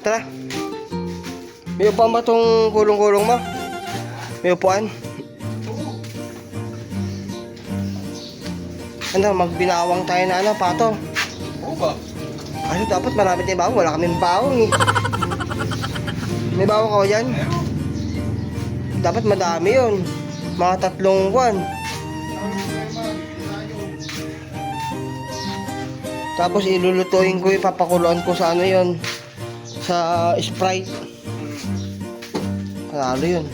Tara. May upuan ba itong kulong-kulong mo? May upuan? Ano, magbinawang tayo na ano, pato. Oo ba? Ano, dapat marami tayong bawang. Wala kaming bawang eh. May bawang ka ba dyan? Dapat madami yun. Mga 3 buwan. Tapos ilulutuin ko, ipapakuluan ko sa ano yun. Sa Sprite. Panalo yun.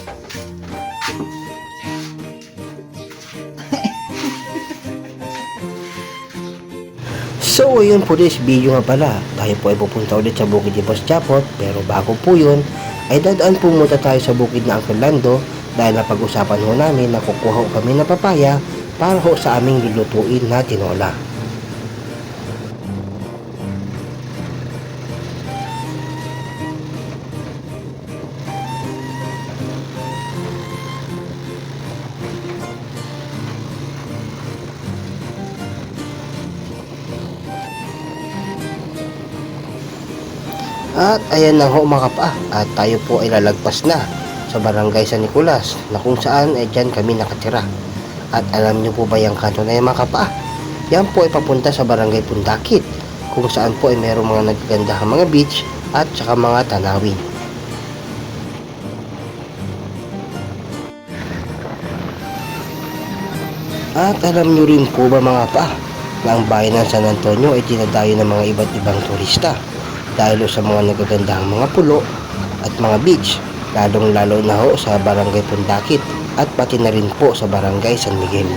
So ayun po this video nga pala. Tayo po ay pupunta ulit sa bukid ni Boss Japot. Pero bago po yun, ay dadaan po muna tayo sa bukid na Uncle Lando. Dahil napag-usapan ho namin na kukuha ho kami ng papaya para ho sa aming lulutuin na tinola. At ayan na ho mga kapa, at tayo po ay lalagpas na sa barangay San Nicolas na kung saan ay dyan kami nakatira. At alam nyo po ba yung kanto na yung mga kapa? Yan po ay papunta sa barangay Pundakit kung saan po ay merong mga nagagandahang mga beach at saka mga tanawin. At alam nyo rin po ba mga kapa na ang bayan ng San Antonio ay tinadayo ng mga iba't ibang turista dahil sa mga nagagandahang mga pulo at mga beach, lalong lalo na ho sa barangay Pundakit at pati na rin po sa barangay San Miguel.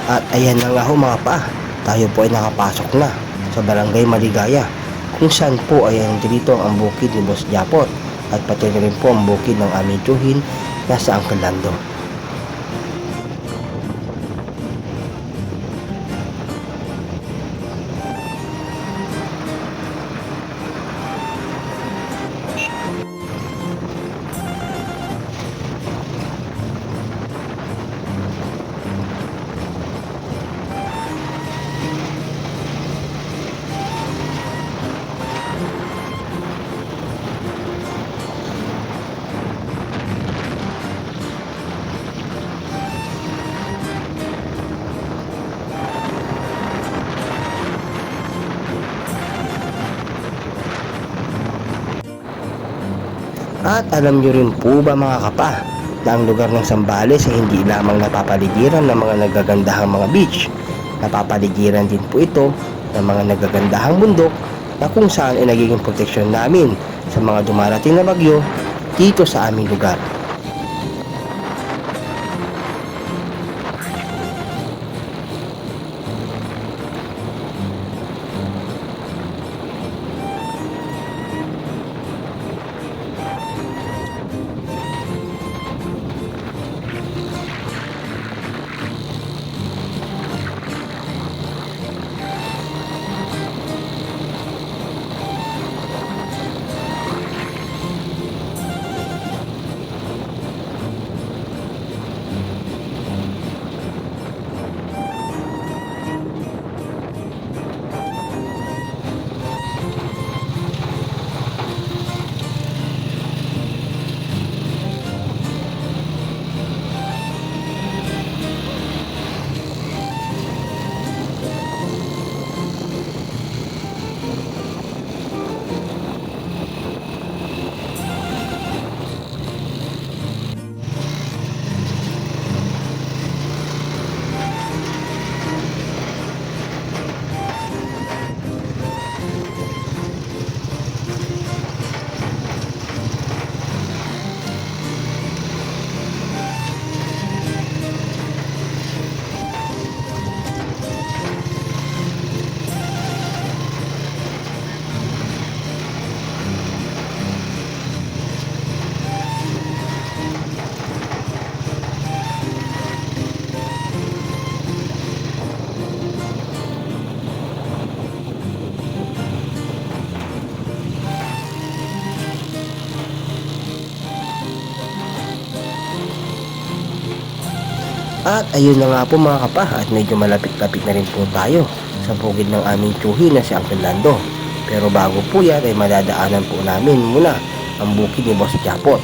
At ayan na nga ho mga pa, tayo po ay nakapasok na sa barangay Maligaya kung saan po ay dito ang bukid ni Boss Japot at pati na rin po ang bukid ng aming tiyuhin na sa Uncle Lando. At alam nyo rin po ba mga kapa na ang lugar ng Zambales ay hindi lamang napapaligiran ng mga nagagandahang mga beach. Napapaligiran din po ito ng mga nagagandahang bundok na kung saan ay nagiging proteksyon namin sa mga dumarating na bagyo dito sa aming lugar. At ayun na nga po mga kapa, at medyo malapit-lapit na rin po tayo sa bukid ng aming tiyuhin na si Uncle Lando. Pero bago po yan ay madadaanan po namin muna ang bukid ni Boss Japot.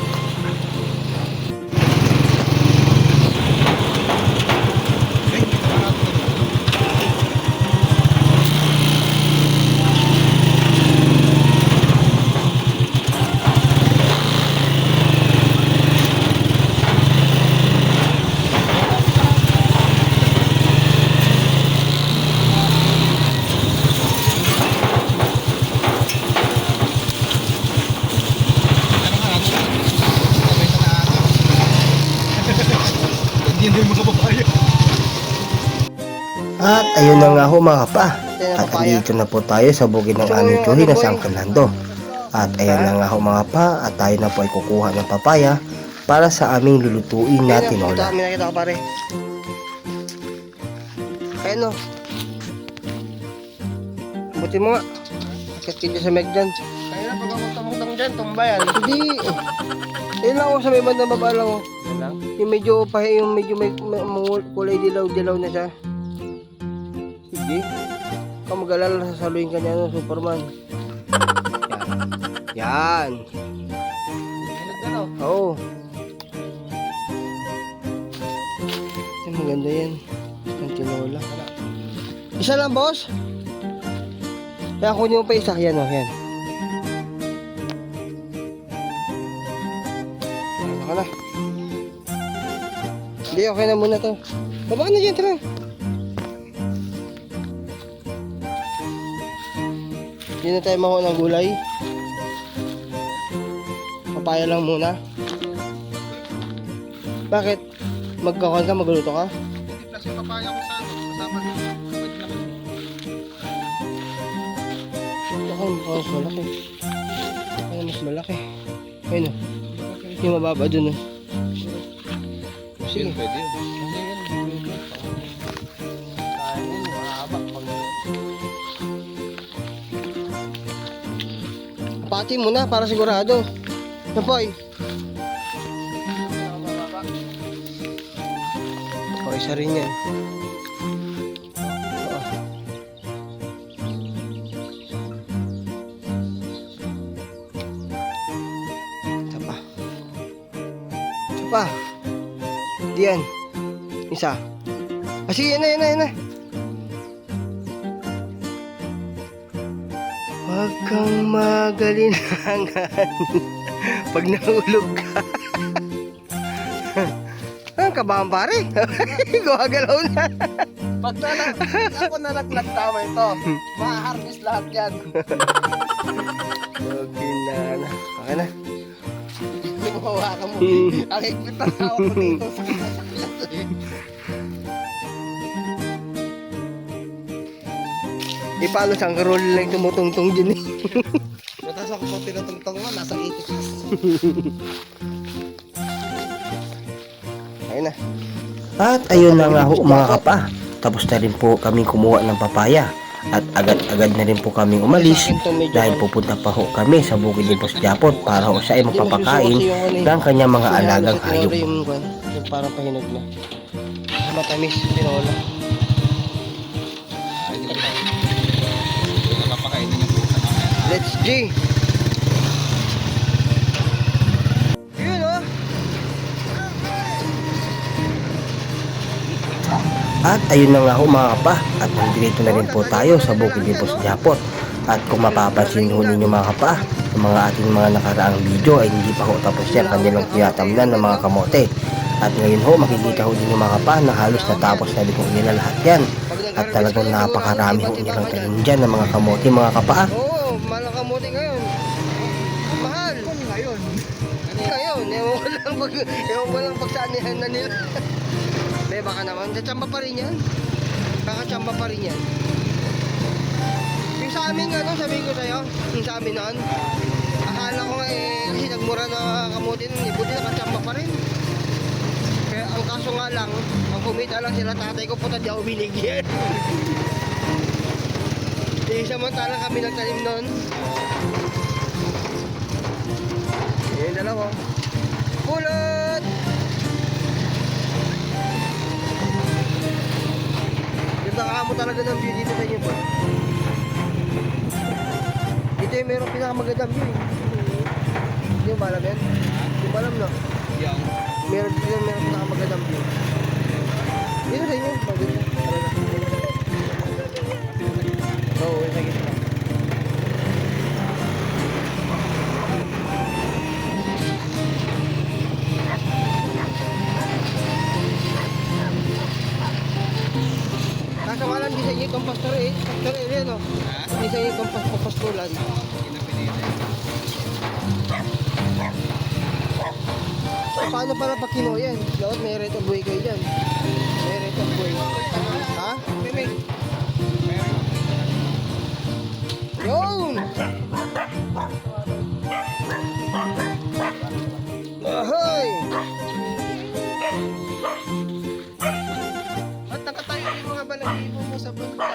Hindi mo kababayan. At ayun na nga ho mga kapa, at andito na po tayo sa bukid ng aming tiyuhin na si Uncle Lando. At ayan na nga ho mga kapa, at tayo na po ay kukuha ng papaya para sa aming lulutuin na tinola. May nakita ko pare. Ayun o. Buti mo nga. Kastilyo sa meg dyan. Kaya na pag ako tamutang dyan, tumbayan. Hindi. Ayun lang ako sa may bandang baba lang o. Yung medyo may kulay dilaw-dilaw na siya. Sige. Kung mag-alala, sasaluhin ka niya ng Superman. Yan. Oo. Ay, maganda yan. Ang tinola. Isa lang, boss? Kaya kunin mo pa isa. Yan o, yan. Ano ka na? Hindi, okay na muna to. Baba ka na dyan, tara. Hindi na tayo makuha ng gulay. Papaya lang muna. Bakit? Magkakuhan ka, magluto ka? Hindi plus yung papaya ko sa kasama dito. Pwede naman. Ako, mas malaki. Ano mas malaki? Ayun o. Yung mababa dun o. Sige. Pwede yun. Pati mo na para sigurado. Napoy. O, isa rin yan. Oo. Isa pa. Isa pa. Diyan. Isa. Ah, sige, yan na. Huwag kang magalinangan pag nahulog ka. Ang kabahan pare. Gumagalaw na. Pag ako nalaglag tama ito, ma-harvest lahat yan. Okay na. Okay na. Hindi mo hawakan mo. Ang higpit na hawak ko dito sa Paano siyang karol lang tumutungtong dyan eh. Matas ako kung tinutungtong mo, nasa 80 Ayun na. At ayun na nga ho mga kapa, tapos na rin po kami kumuha ng papaya. At agad-agad na rin po kaming umalis dahil pupunta pa ho kami sa bukid ni Boss Japot para ho siya ay magpapakain ng kanyang mga alagang hayop. Yung parang pahinog na. Matamis, tinola. Let's G. Yun oh. At ayun na nga ho mga kapa, at nandito na rin po tayo sa bukid ni Boss Japot. At kung mapapansin ho ninyo mga kapa, ang mga ating mga nakaraang video ay hindi pa ho tapos yan kanilang tinatamnan ng mga kamote. At ngayon ho makikita ho ninyo mga kapa na halos natapos na rin ho nila lahat yan. At talagang napakarami ho nilang tanim dyan ng mga kamote mga kapa. Oo, mahal ang kamote ngayon. Mahal. ngayon. Ngayon, ewan ko lang pagsanihan na nila. Be, baka naman, tsamba pa rin yan. Tsamba pa rin yan. Yung sa amin, sabihin ko sa'yo, yung sa amin noon, akala ko nga kasi nagmura na kamote nun, buti nakatsamba pa rin. Kaya ang kaso nga lang, ang kumita lang sila tatay ko, puta di ako binigyan. Samantalang kami nagtanim noon. Yung dalawa. Pulot! mo talaga ng view dito sa inyo po. Dito yung meron pinakamagandang view eh. Hindi mo ba alam yan? Hindi mo alam no? Yung. Meron dito meron pinakamagandang view. Dito sa inyo, maganda. Oo, sa gitna. Kasawalan di sa inyo itong pastor area, no? Di sa inyo itong pastulan. Paano pala pag kinuha yan? Dapat may rate of way kayo dyan. May rate of way. Ha? Yun! Ahoy! At nakatayo yung mga balahibo mo sa banda.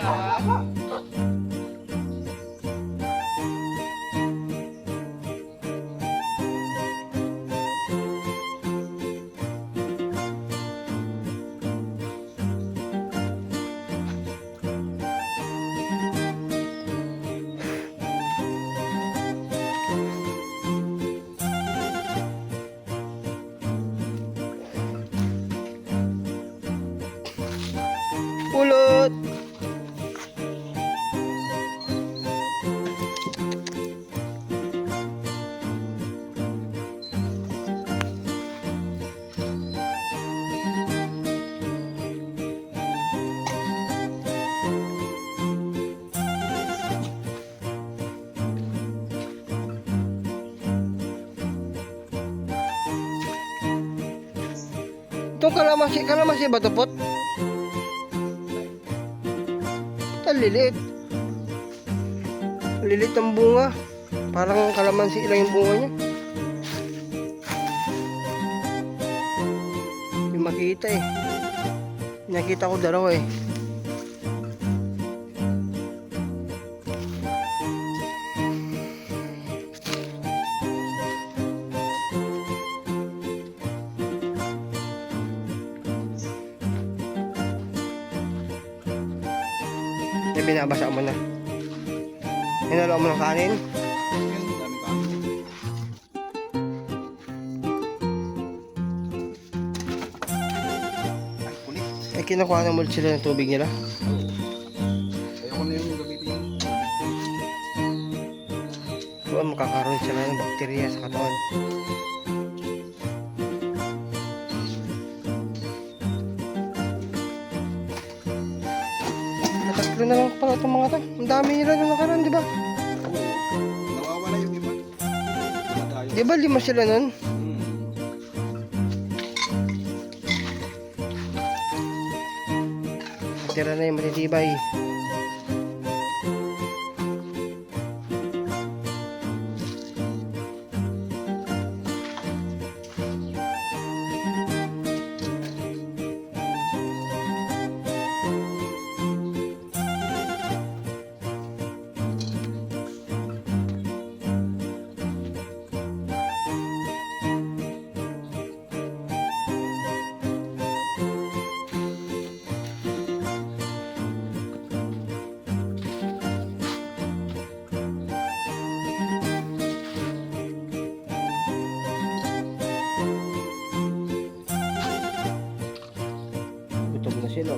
Pulot! Itong kalamansi ba ito, Pot? Ang lilit. Lilit ang bunga. Parang kalamansi lang yung bunga niya. Yung makita eh. Nakita ko dalawa eh. Binabasa mo na. Hinalo mo ng kanin. Yung dami pa. Ay, kulit. Eh, kinukuha ng mulch sila ng tubig nila. Ayoko na yung gamitin. Doon makakaroon sila ng bakterya sa katawan. Tatlo na lang pala itong mga to. Ang dami nila nung nakaraan, di ba? Nawawala yung iba. Dumadayo. Di ba 5 sila nun? Tira na yung matitibay. Gutom na sila.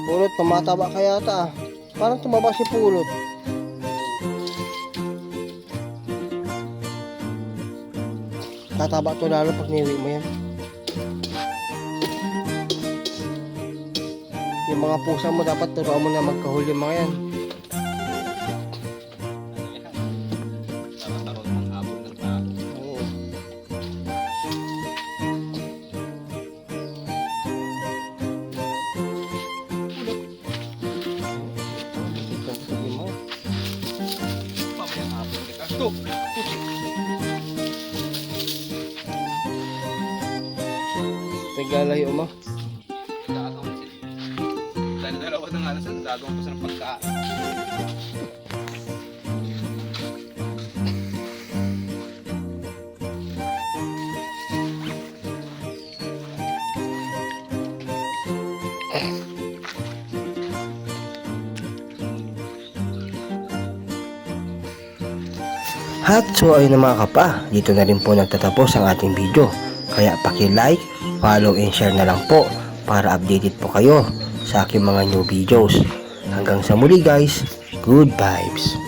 Pulot, tumataba ka yata. Parang tumaba si Pulot. Tataba to lalo pag niwi mo yan. Yung mga pusa mo dapat turuan mo na magkahuli mga yan. Nakakaroon ng habol ng tao. Oo. Pamayang habol kita. Stop! Naglalay mo. Gagawin sila. Dalawa ng alasan, gagawin ko sa ng pagkain. At so ayun na mga kapa, dito na rin po nagtatapos ang ating video. Kaya paki-like, follow and share na lang po para updated po kayo sa aking mga new videos. Hanggang sa muli guys, good vibes!